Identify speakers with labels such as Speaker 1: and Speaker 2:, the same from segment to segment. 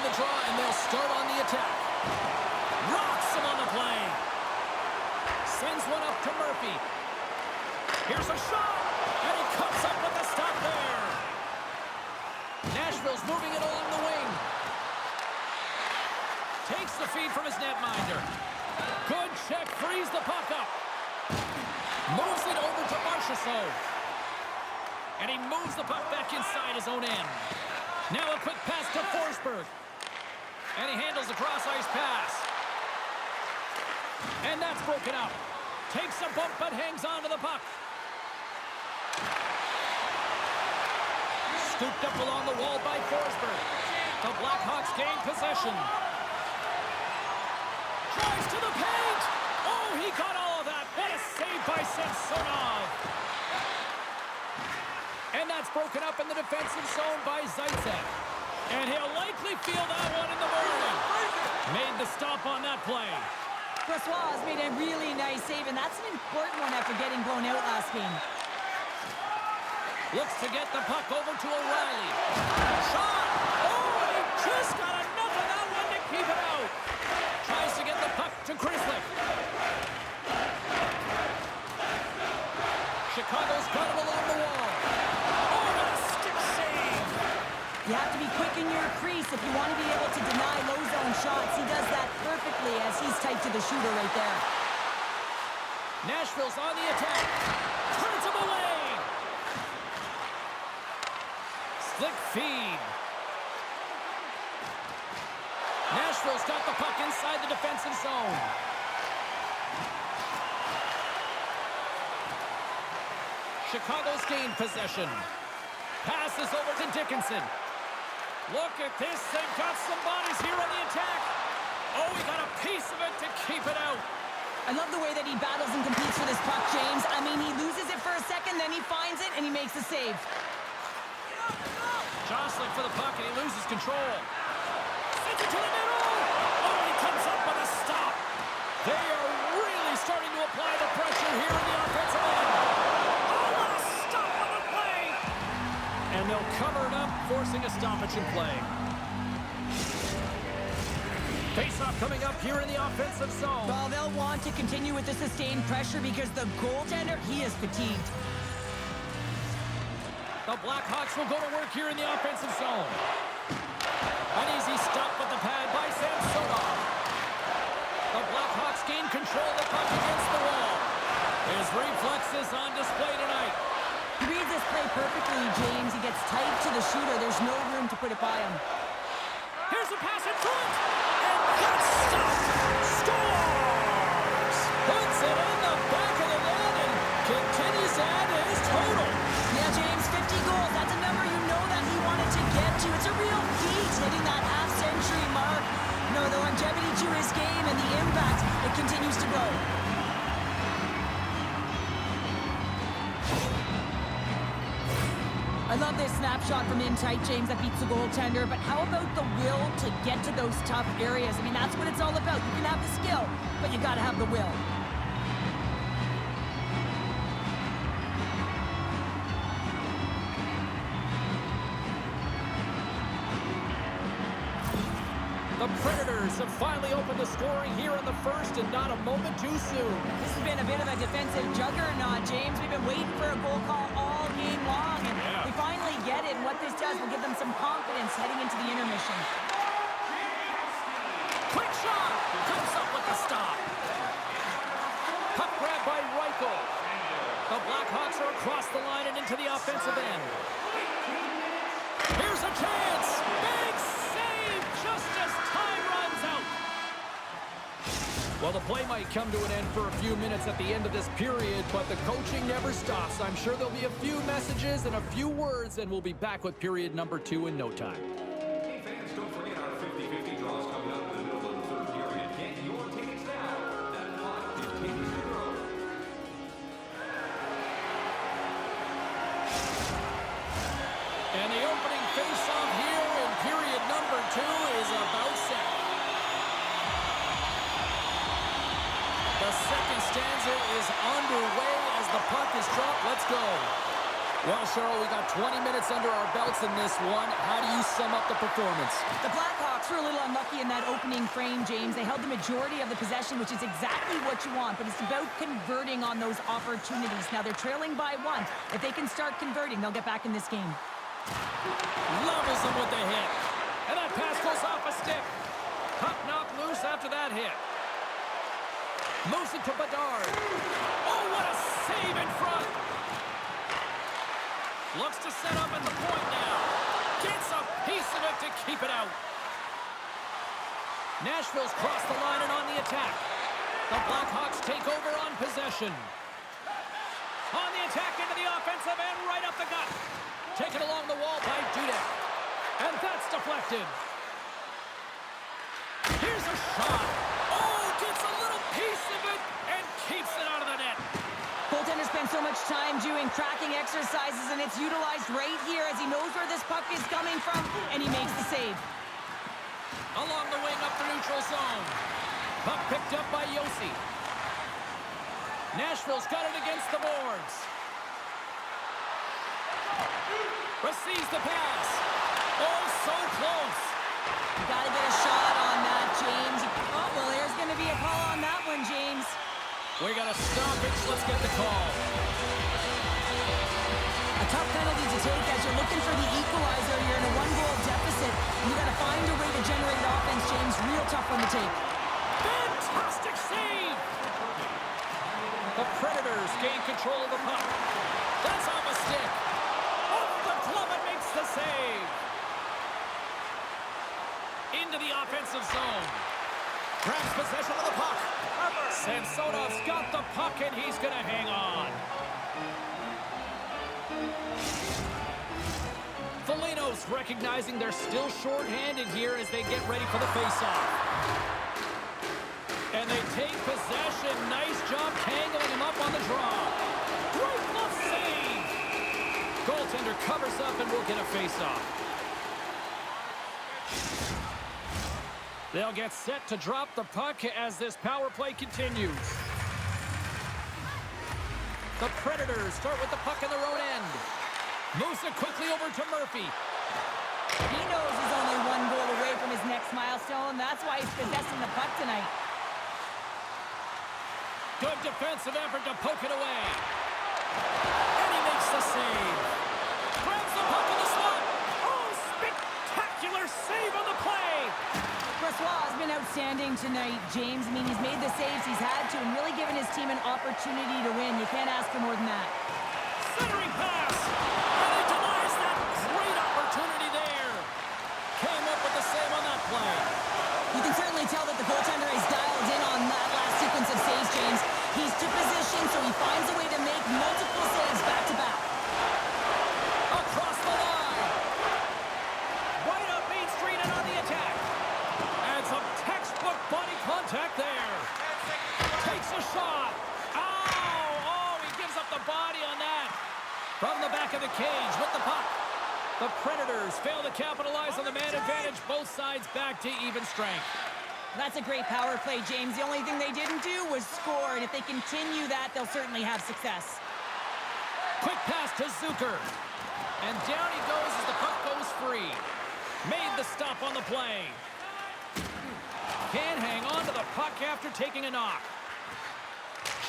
Speaker 1: the draw, and they'll start on the attack. Rocks him on the play. Sends one up to Murphy. Here's a shot, and he comes up with a stop there. Nashville's moving it along the wing. Takes the feed from his netminder. Good check, frees the puck up. Moves it over to Marchessault. And he moves the puck back inside his own end. Now a quick pass to Forsberg. And he handles a cross-ice pass. And that's broken up. Takes a bump but hangs on to the puck. Scooped up along the wall by Forsberg. The Blackhawks gain possession. Drives to the paint. Oh, he got all of that. What a save by Samsonov. And that's broken up in the defensive zone by Zaitsev. And he'll likely feel that one in the morning. Made the stop on that play.
Speaker 2: Brossoit has made a really nice save, and that's an important one after getting blown out last game.
Speaker 1: Looks to get the puck over to O'Reilly. Shot! Oh, he just got enough of that one to keep it out. Tries to get the puck to Krislick. Chicago's got him along the wall. Oh, what a stick save!
Speaker 2: You have to be quick in your crease if you want to be able to deny low zone shots. He does that perfectly as he's tight to the shooter right there.
Speaker 1: Nashville's on the attack. Turns him away. Slick feed. Nashville's got the puck inside the defensive zone. Chicago's gained possession. Passes over to Dickinson. Look at this. They've got some bodies here on the attack. Oh, he got a piece of it to keep it out.
Speaker 2: I love the way that he battles and competes for this puck, James. I mean, he loses it for a second, then he finds it, and he makes the save.
Speaker 1: Jostling for the puck, and he loses control. Sends it to the middle. Oh, he comes up with a stop. They are really starting to apply the pressure here in the offensive end. And they'll cover it up, forcing a stoppage in play. Face-off coming up here in the offensive zone.
Speaker 2: Well, they'll want to continue with the sustained pressure because the goaltender, he is fatigued.
Speaker 1: The Blackhawks will go to work here in the offensive zone. An easy stop with the pad by Samsonov. The Blackhawks gain control of the puck against the wall. His reflexes on display tonight.
Speaker 2: He reads this play perfectly, James. He gets tight to the shooter. There's no room to put it by him.
Speaker 1: Here's a pass in front. And that's stopped. Scores! Puts it in the back of the net and continues to add to his total.
Speaker 2: Yeah, James, 50 goals. That's a number you know that he wanted to get to. It's a real feat hitting that half-century mark. No, the longevity to his game and the impact, it continues to grow. I love this snapshot from in tight, James, that beats the goaltender, but how about the will to get to those tough areas? I mean, that's what it's all about. You can have the skill, but you got to have the will.
Speaker 1: The Predators have finally opened the scoring here in the first, and not a moment too soon.
Speaker 2: This has been a bit of a defensive juggernaut, James. We've been waiting for a goal call all game long, and we finally get it, and what this does will give them some confidence heading into the intermission.
Speaker 1: Quick shot! Comes up with the stop. Puck grab by Reichel. The Blackhawks are across the line and into the offensive end. Here's a chance! Big save just as time runs out. Well, the play might come to an end for a few minutes at the end of this period, but the coaching never stops. I'm sure there'll be a few messages and a few words, and we'll be back with period number 2 in no time.
Speaker 3: Hey fans, don't forget our 50-50 draws coming up in the middle of the third period. Get your tickets now. That clock continues to grow.
Speaker 1: And the opening face-off here in period number 2 is about set. The second stanza is underway as the puck is dropped. Let's go. Well, Cheryl, we got 20 minutes under our belts in this one. How do you sum up the performance?
Speaker 2: The Blackhawks were a little unlucky in that opening frame, James. They held the majority of the possession, which is exactly what you want, but it's about converting on those opportunities. Now they're trailing by 1. If they can start converting, they'll get back in this game.
Speaker 1: Levels them with the hit. And that pass goes off a stick. Puck knocked loose after that hit. Moves it to Bedard. Oh, what a save in front. Looks to set up at the point now. Gets a piece of it to keep it out. Nashville's crossed the line and on the attack. The Blackhawks take over on possession. On the attack into the offensive end, right up the gut. Taken along the wall by Dudek. And that's deflected. Here's a shot. Oh, gets a little piece of it and keeps it out of the net.
Speaker 2: Goaltender spends so much time doing tracking exercises, and it's utilized right here as he knows where this puck is coming from, and he makes the save.
Speaker 1: Along the wing up the neutral zone. Puck picked up by Yossi. Nashville's got it against the boards. Receives the pass. Oh, so close.
Speaker 2: You got to get a shot on that, James. Oh, well, there's going to be a call on that one, James.
Speaker 1: We got a stoppage. Let's get the call.
Speaker 2: A tough penalty to take as you're looking for the equalizer. You're in a one-goal deficit. You got to find a way to generate offense, James. Real tough one to take.
Speaker 1: Fantastic save. The Predators gain control of the puck. That's off a stick. Off the glove and makes the save. Into the offensive zone. Grabs possession of the puck. Samsonov's got the puck, and he's going to hang on. Foligno's recognizing they're still short-handed here as they get ready for the face-off. And they take possession. Nice job tangling him up on the draw. Great glove save. Goaltender covers up and will get a face-off. They'll get set to drop the puck as this power play continues. The Predators start with the puck in their own end. Moves it quickly over to Murphy.
Speaker 2: He knows he's only one goal away from his next milestone. That's why he's possessing the puck tonight.
Speaker 1: Good defensive effort to poke it away. And he makes the save. Grabs the puck in the slot. Oh, spectacular save on the play.
Speaker 2: Brossoit has been outstanding tonight, James. I mean, he's made the saves he's had to and really given his team an opportunity to win. You can't ask for more than that.
Speaker 1: Centering pass. And he denies that great opportunity there. Came up with the save on that play.
Speaker 2: You can certainly tell that the goaltender is dialed in on that last sequence of saves, James. He's to position, so he finds a way to make multiple saves back-to-back.
Speaker 1: Across the line. Right up Main Street and on the attack. And some textbook body contact there. Takes a shot. Oh, he gives up the body on that. From the back of the cage with the puck. The Predators fail to capitalize on the man advantage. Both sides back to even strength.
Speaker 2: That's a great power play, James. The only thing they didn't do was score, and if they continue that, they'll certainly have success.
Speaker 1: Quick pass to Zucker. And down he goes as the puck goes free. Made the stop on the play. Can't hang on to the puck after taking a knock.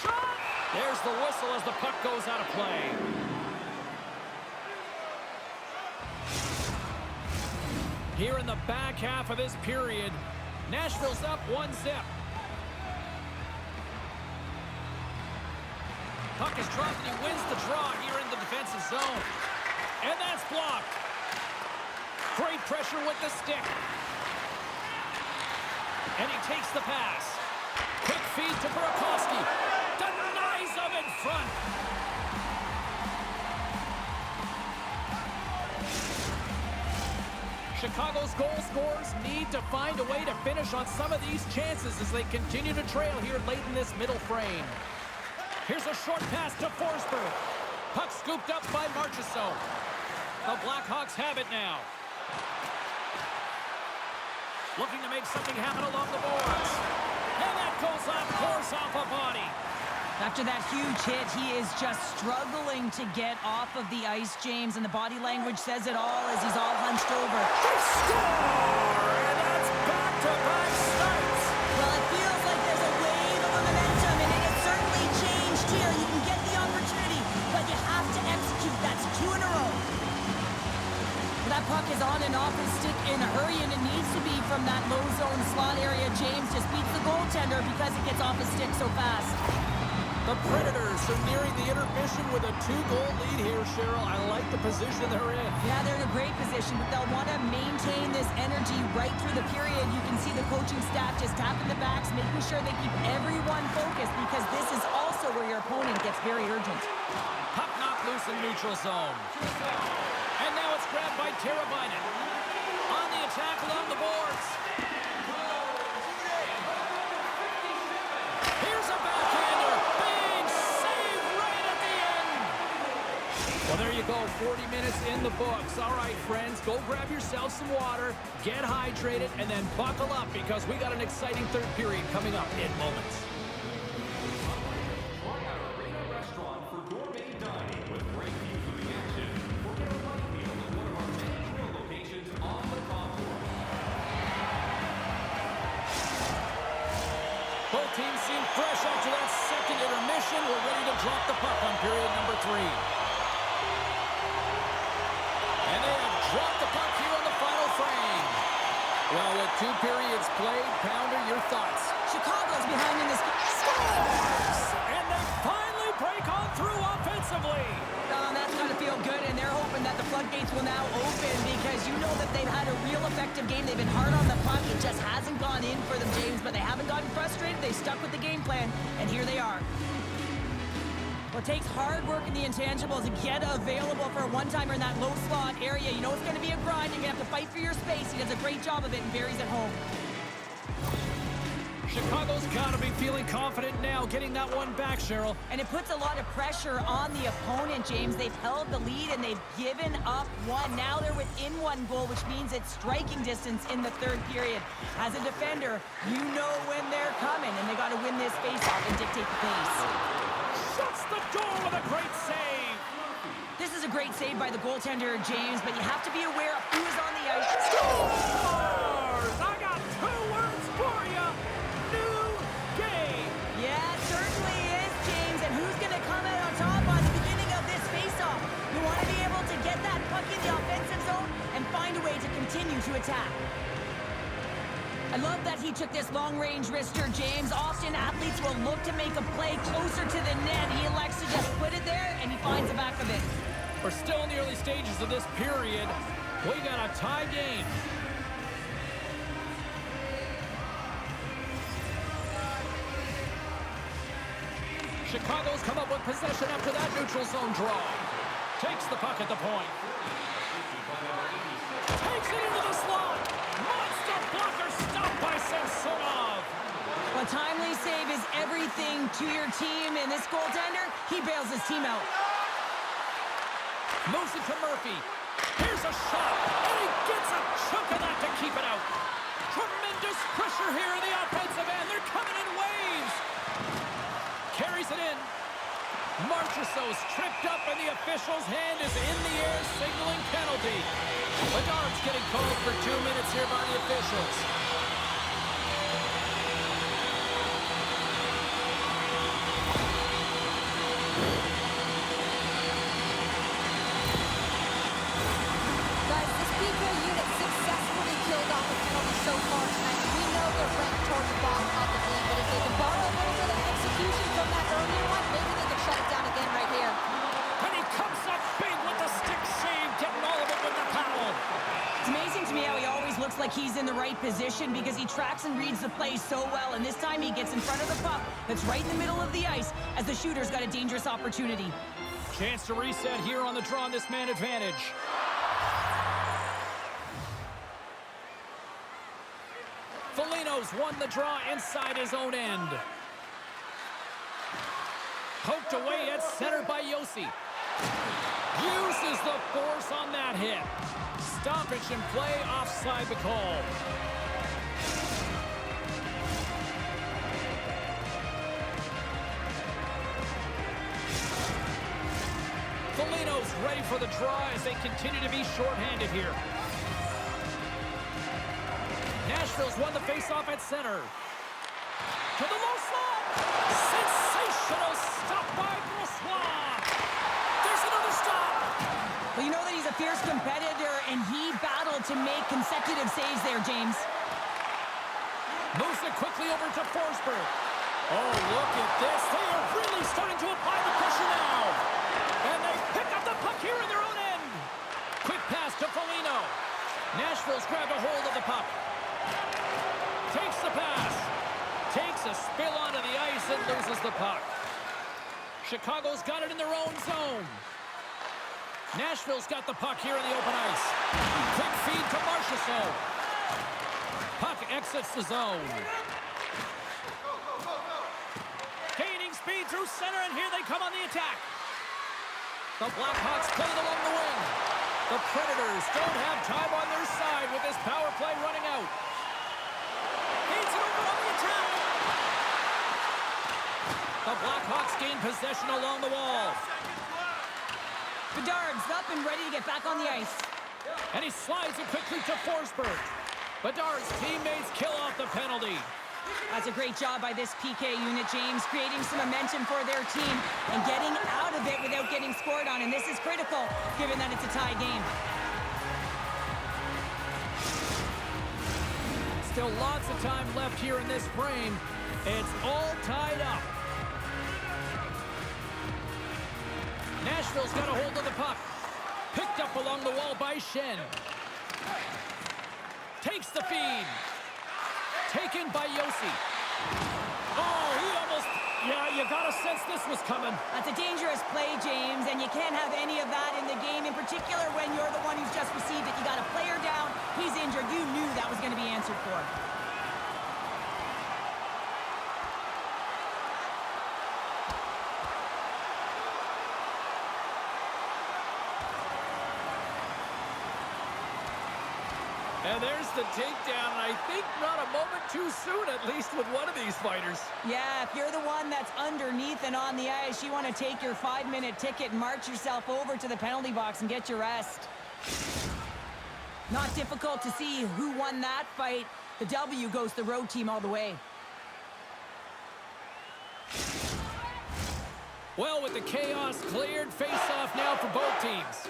Speaker 1: Shot! There's the whistle as the puck goes out of play. Here in the back half of this period, Nashville's up 1-0. Puck is dropped and he wins the draw here in the defensive zone. And that's blocked. Great pressure with the stick. And he takes the pass. Quick feed to Burakovsky. Denies him in front. Chicago's goal scorers need to find a way to finish on some of these chances as they continue to trail here late in this middle frame. Here's a short pass to Forsberg. Puck scooped up by Marchessault. The Blackhawks have it now. Looking to make something happen along the boards. And that goes off, course off a body.
Speaker 2: After that huge hit, he is just struggling to get off of the ice, James, and the body language says it all as he's all hunched over.
Speaker 1: Score! And that's back-to-back starts.
Speaker 2: Well, it feels like there's a wave of momentum, and it has certainly changed here. You can get the opportunity, but you have to execute. That's 2 in a row. That puck is on and off his stick in a hurry, and it needs to be from that low zone slot area. James just beats the goaltender because it gets off his stick so fast.
Speaker 1: The Predators are nearing the intermission with a 2-goal lead here, Cheryl. I like the position they're in.
Speaker 2: Yeah, they're in a great position, but they'll want to maintain this energy right through the period. You can see the coaching staff just tapping the backs, making sure they keep everyone focused, because this is also where your opponent gets very urgent.
Speaker 1: Puck knocked loose in neutral zone. And now it's grabbed by Teravainen. On the attack along the boards. Here's a backhander. Big save right at the end. Well, there you go. 40 minutes in the books. All right, friends, go grab yourself some water, get hydrated, and then buckle up because we got an exciting third period coming up in moments.
Speaker 3: Try out Arena Restaurant for gourmet dining with great views of the action. Or get a light meal at one of our many grill locations on the contour.
Speaker 1: Both teams seem fresh after that second intermission. We're ready to drop the puck on period number 3. And they have dropped the puck here on the final frame. Well, with 2 periods played, Pounder, your thoughts?
Speaker 2: Chicago's behind in this.
Speaker 1: Scores! And they finally break on through offensively.
Speaker 2: That's got to feel good, and they're hoping that the floodgates will now open because you know that they've had a real effective game. They've been hard on the puck. It just hasn't gone in for them, James, but they haven't gotten frustrated. They stuck with the game plan, and here they are. Well, it takes hard work in the intangibles to get available for a one-timer in that low slot area. You know it's going to be a grind. You're going to have to fight for your space. He does a great job of it and buries it home.
Speaker 1: Chicago's got to be feeling confident now, getting that one back, Cheryl.
Speaker 2: And it puts a lot of pressure on the opponent, James. They've held the lead, and they've given up 1. Now they're within 1 goal, which means it's striking distance in the third period. As a defender, you know when they're coming, and they got to win this face-off and dictate the pace.
Speaker 1: Shuts the door with a great save.
Speaker 2: This is a great save by the goaltender, James, but you have to be aware of who is on the ice.
Speaker 1: Scores! I got 2 words for you. New game.
Speaker 2: Yeah, it certainly is, James. And who's going to come out on top on the beginning of this face-off? You want to be able to get that puck in the offensive zone and find a way to continue to attack. I love that he took this long-range wrister, James. Often athletes will look to make a play closer to the net. He elects to just put it there, and he finds the back of it.
Speaker 1: We're still in the early stages of this period. We got a tie game. Chicago's come up with possession after that neutral zone draw. Takes the puck at the point. Takes it into the slot. Monster blocker stopped by Samsonov.
Speaker 2: A timely save is everything to your team, and this goaltender, he bails his team out.
Speaker 1: Moves it to Murphy. Here's a shot, and he gets a chunk of that to keep it out. Tremendous pressure here in the offensive end. They're coming in waves. Carries it in. Marchessault's tripped up, and the official's hand is in the air, signaling penalty. Bedard's getting called for 2 minutes here by the officials.
Speaker 4: Guys, this PK unit successfully killed off a penalty so far tonight. We know they're ranked toward the bottom of the league, but if they can borrow a little bit of execution from that earlier one, maybe they can shut it down again right here.
Speaker 1: And he comes up big with the stick save, getting all of it with the foul.
Speaker 2: It's amazing to me how he always looks like he's in the right position because he tracks and reads the play so well, and this time he gets in front of the puck that's right in the middle of the ice as the shooter's got a dangerous opportunity.
Speaker 1: Chance to reset here on the draw on this man advantage. Foligno's won the draw inside his own end. Poked away at center by Yossi. Uses the force on that hit. Stoppage and play offside the call. ready for the draw as they continue to be shorthanded here. Nashville's won the faceoff at center. To the low slot. Sensational stop by Brossoit. There's another stop.
Speaker 2: Well, you know that he's a fierce competitor, and he battled to make consecutive saves there, James.
Speaker 1: Moves it quickly over to Forsberg. Oh, look at this. They are really starting to apply the pressure now. And they pick up the puck here in their own end. Quick pass to Foligno. Nashville's grabbed a hold of the puck. Takes the pass. Takes a spill onto the ice and loses the puck. Chicago's got it in their own zone. Nashville's got the puck here in the open ice. Quick feed to Marchessault. Puck exits the zone. Gaining speed through center, and here they come on the attack. The Blackhawks play it along the wing. The Predators don't have time on their side with this power play running out. Feeds it over on the attack. The Blackhawks gain possession along the wall.
Speaker 2: Bedard's up and ready to get back on the ice.
Speaker 1: And he slides it quickly to Forsberg. Bedard's teammates kill off the penalty.
Speaker 2: That's a great job by this PK unit, James, creating some momentum for their team and getting out of it without getting scored on. And this is critical, given that it's a tie game.
Speaker 1: Still lots of time left here in this frame. It's all tied up. Nashville's got a hold of the puck. Picked up along the wall by Shen. Takes the feed. Taken by Yossi. Oh, he almost... Yeah, you got a sense this was coming.
Speaker 2: That's a dangerous play, James, and you can't have any of that in the game, in particular when you're the one who's just received it. You got a player down, he's injured. You knew that was going to be answered for.
Speaker 1: And there's the takedown, and I think not a moment too soon, at least with one of these fighters.
Speaker 2: Yeah, if you're the one that's underneath and on the ice, you want to take your 5-minute ticket and march yourself over to the penalty box and get your rest. Not difficult to see who won that fight. The W goes the road team all the way.
Speaker 1: Well, with the chaos cleared, face-off now for both teams.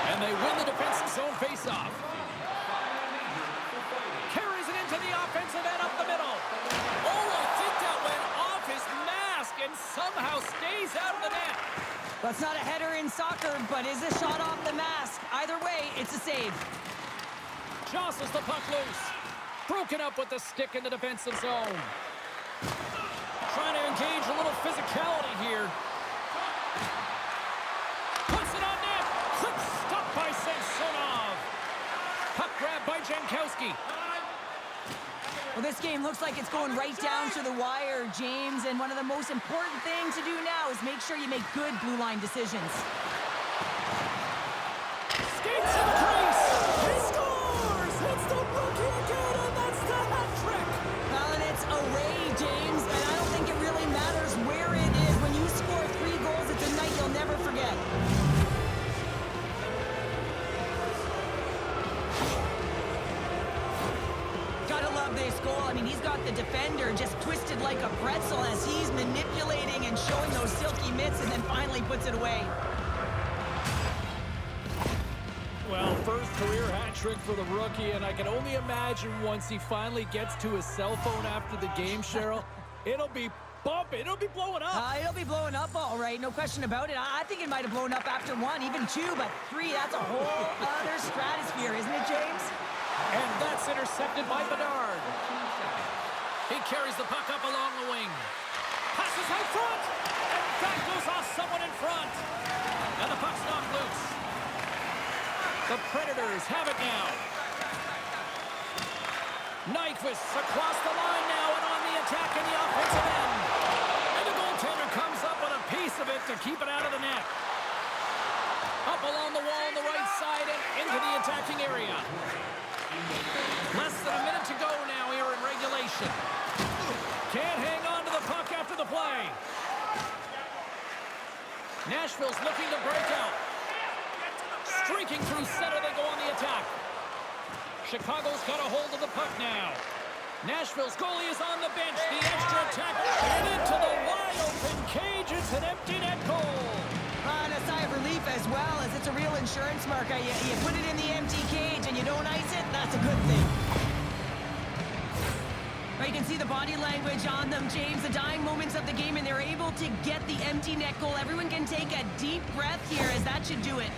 Speaker 1: And they win the defensive zone face-off. Carries it into the offensive end up the middle. Oh, I think that went off his mask and somehow stays out of the net.
Speaker 2: That's not a header in soccer, but is a shot off the mask. Either way, it's a save.
Speaker 1: Jostles the puck loose. Broken up with the stick in the defensive zone. Trying to engage a little physicality here. Puts it on net. Quick stop by Samsonov. Puck grab by Jankowski.
Speaker 2: Well, this game looks like it's going right down to the wire, James, and one of the most important things to do now is make sure you make good blue line decisions.
Speaker 1: Skates in the crease. He scores! It's the rookie again, and that's the hat trick.
Speaker 2: Well, and it's away, James, and I don't think it really matters where it is. When you score 3 goals, it's a night you'll never forget. Gotta love this goal. I mean, he's got the defender just twisted like a pretzel as he's manipulating and showing those silky mitts and then finally puts it away.
Speaker 1: Well, first career hat trick for the rookie, and I can only imagine once he finally gets to his cell phone after the game, Cheryl, it'll be bumping. It'll be blowing up.
Speaker 2: It'll be blowing up all right, no question about it. I think it might have blown up after 1, even 2, but 3, that's a whole other stratosphere, isn't it, James?
Speaker 1: And that's intercepted by Bedard. He carries the puck up along the wing. Passes out front. And that goes off someone in front. And the puck's knocked loose. The Predators have it now. Nyquist across the line now and on the attack in the offensive end. And the goaltender comes up with a piece of it to keep it out of the net. Up along the wall on the right side and into the attacking area. Less than a minute to go now here in regulation. Can't hang on to the puck after the play. Nashville's looking to break out. Streaking through center, they go on the attack. Chicago's got a hold of the puck now. Nashville's goalie is on the bench. The extra attack and into the wide-open cage. It's an empty net goal.
Speaker 2: And a sigh of relief as well, as it's a real insurance marker. You put it in the empty cage and you don't ice it, that's a good thing. But you can see the body language on them, James, the dying moments of the game, and they're able to get the empty net goal. Everyone can take a deep breath here, as that should do it.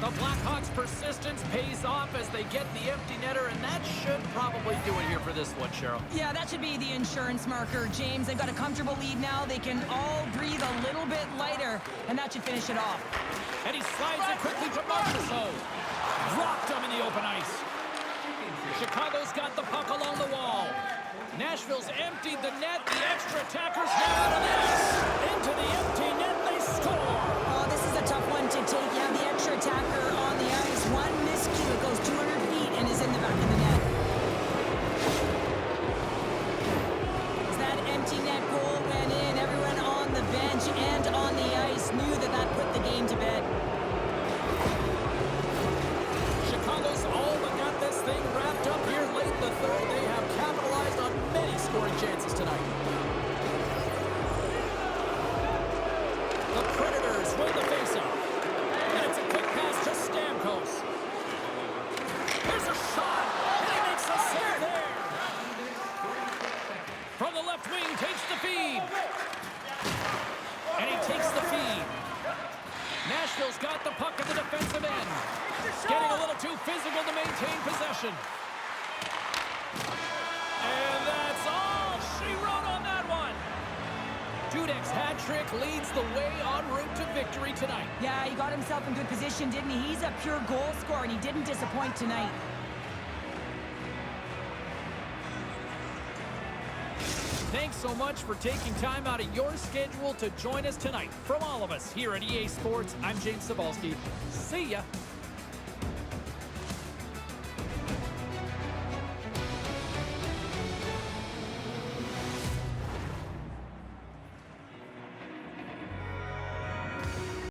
Speaker 1: The Blackhawks' persistence pays off as they get the empty netter, and that should probably do it here for this one, Cheryl.
Speaker 2: Yeah, that should be the insurance marker, James. They've got a comfortable lead now. They can all breathe a little bit lighter, and that should finish it off.
Speaker 1: And he slides it quickly to Marchessault. Dropped him in the open ice. Chicago's got the puck along the wall. Nashville's emptied the net. The extra attackers now out of this. Into the empty net, they score.
Speaker 2: Oh, this is a tough one to take. You have the extra attacker on the ice. One miscue, it goes 200 feet and is in the back of the net. As that empty net goal went in, everyone on the bench and on the ice knew that that put the game to bed.
Speaker 1: Chicago's all but got this thing wrapped up here late in the third. They have capitalized on many scoring chances tonight. The Predators win the faceoff. And it's a quick pass to Stamkos. There's a shot, and he makes a save there. From the left wing, takes the feed. And he takes the feed. Nashville's got the puck at the defensive end. Getting a little too physical to maintain possession. And that's all she wrote on that one. Dudek's hat trick leads the way en route to victory tonight.
Speaker 2: Yeah, he got himself in good position, didn't he? He's a pure goal scorer, and he didn't disappoint tonight.
Speaker 1: Thanks so much for taking time out of your schedule to join us tonight. From all of us here at EA Sports, I'm James Cebulski. See ya.